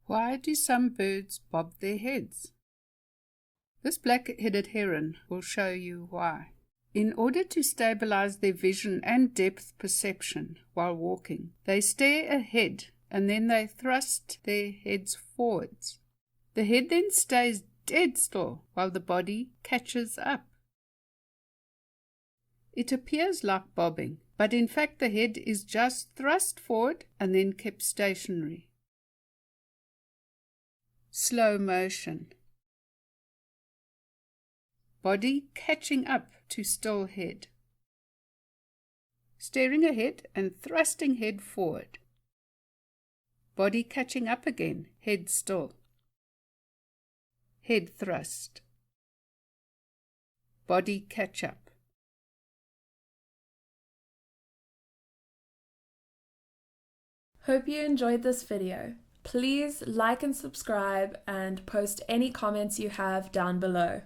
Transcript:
Why do some birds bob their heads? This black-headed heron will show you why. In order to stabilize their vision and depth perception while walking, they stare ahead and then they thrust their heads forwards. The head then stays dead still while the body catches up. It appears like bobbing, but in fact the head is just thrust forward and then kept stationary. Slow motion. Body catching up to still head. Staring ahead and thrusting head forward. Body catching up again, head still. Head thrust. Body catch up. Hope you enjoyed this video. Please like and subscribe and post any comments you have down below.